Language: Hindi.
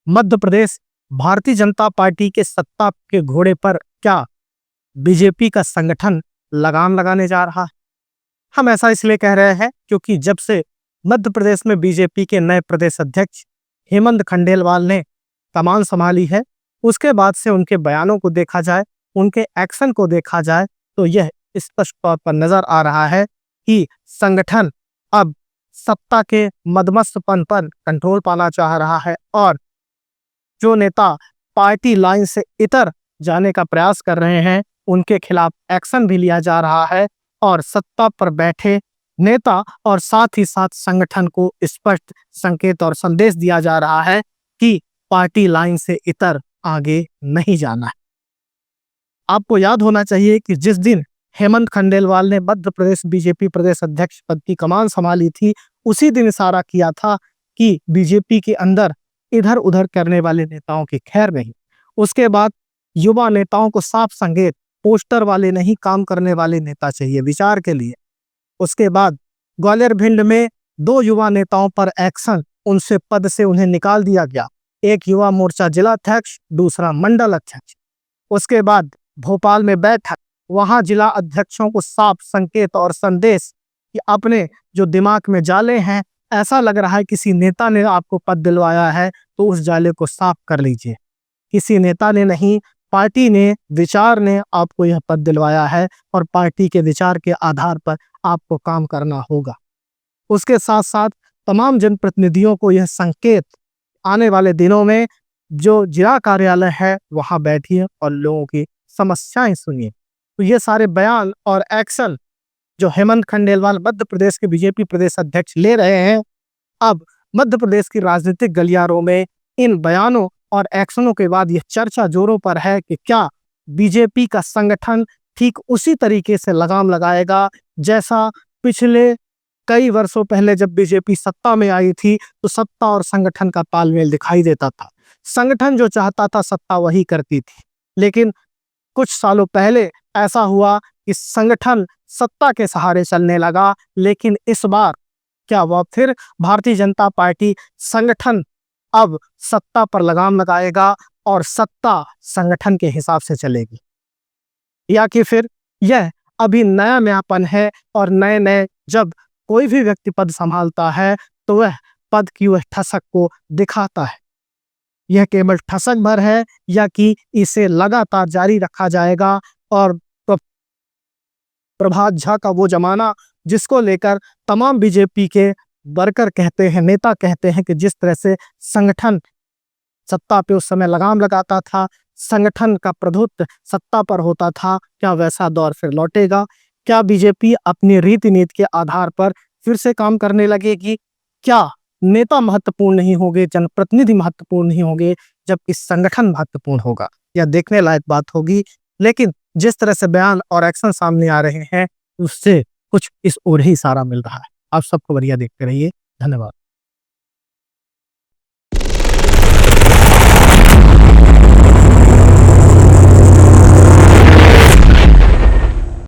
मध्य प्रदेश भारतीय जनता पार्टी के सत्ता के घोड़े पर क्या बीजेपी का संगठन लगाम लगाने जा रहा है? हम ऐसा इसलिए कह रहे हैं क्योंकि जब से मध्य प्रदेश में बीजेपी के नए प्रदेश अध्यक्ष हेमंत खंडेलवाल ने कमान संभाली है, उसके बाद से उनके बयानों को देखा जाए, उनके एक्शन को देखा जाए, तो यह स्पष्ट तौर पर नजर आ रहा है कि संगठन अब सत्ता के मदमस्तपन पर कंट्रोल पाना चाह रहा है और जो नेता पार्टी लाइन से इतर जाने का प्रयास कर रहे हैं उनके खिलाफ एक्शन भी लिया जा रहा है और सत्ता पर बैठे नेता और साथ ही साथ संगठन को स्पष्ट संकेत और संदेश दिया जा रहा है कि पार्टी लाइन से इतर आगे नहीं जाना है। आपको याद होना चाहिए कि जिस दिन हेमंत खंडेलवाल ने मध्य प्रदेश बीजेपी प्रदेश अध्यक्ष पद की कमान संभाली थी, उसी दिन इशारा किया था कि बीजेपी के अंदर इधर उधर करने वाले नेताओं की खैर नहीं। उसके बाद युवा नेताओं को साफ संकेत, पोस्टर वाले नहीं काम करने वाले नेता चाहिए विचार के लिए। उसके बाद ग्वालियर भिंड में 2 युवा नेताओं पर एक्शन, उनसे पद से उन्हें निकाल दिया गया, एक युवा मोर्चा जिला अध्यक्ष, दूसरा मंडल अध्यक्ष। उसके बाद भोपाल में बैठक, वहां जिला अध्यक्षों को साफ संकेत और संदेश कि अपने जो दिमाग में जाले हैं, ऐसा लग रहा है किसी नेता ने आपको पद दिलवाया है तो उस जाले को साफ कर लीजिए। किसी नेता ने नहीं, पार्टी ने, विचार ने आपको यह पद दिलवाया है और पार्टी के विचार के आधार पर आपको काम करना होगा। उसके साथ साथ तमाम जनप्रतिनिधियों को यह संकेत, आने वाले दिनों में जो जिला कार्यालय है वहां बैठिए और लोगों की समस्याएं सुनिए। तो ये सारे बयान और एक्शन जो हेमंत खंडेलवाल मध्य प्रदेश के बीजेपी प्रदेश अध्यक्ष ले रहे हैं, अब मध्य प्रदेश की राजनीतिक गलियारों में इन बयानों और एक्शनों के बाद यह चर्चा जोरों पर है कि क्या बीजेपी का संगठन ठीक उसी तरीके से लगाम लगाएगा जैसा पिछले कई वर्षों पहले जब बीजेपी सत्ता में आई थी तो सत्ता और संगठन का तालमेल दिखाई देता था। संगठन जो चाहता था सत्ता वही करती थी, लेकिन कुछ सालों पहले ऐसा हुआ कि संगठन सत्ता के सहारे चलने लगा, लेकिन इस बार क्या वह फिर भारतीय जनता पार्टी संगठन अब सत्ता पर लगाम लगाएगा और सत्ता संगठन के हिसाब से चलेगी, या कि फिर यह अभी नया नयापन है और नए नए जब कोई भी व्यक्ति पद संभालता है तो वह पद की वह ठसक को दिखाता है। यह केवल ठसक भर है या कि इसे लगातार जारी रखा जाएगा और प्रभात झा का वो जमाना जिसको लेकर तमाम बीजेपी के वर्कर कहते हैं, नेता कहते हैं कि जिस तरह से संगठन सत्ता पे उस समय लगाम लगाता था, संगठन का प्रभुत्व सत्ता पर होता था, क्या वैसा दौर फिर लौटेगा? क्या बीजेपी अपनी रीति नीति के आधार पर फिर से काम करने लगेगी? क्या नेता महत्वपूर्ण नहीं होंगे, जनप्रतिनिधि महत्वपूर्ण नहीं होंगे, जबकि संगठन महत्वपूर्ण होगा? यह देखने लायक बात होगी। लेकिन जिस तरह से बयान और एक्शन सामने आ रहे हैं उससे कुछ इस ओर ही इशारा मिल रहा है। आप सबको बढ़िया देखते रहिए। धन्यवाद।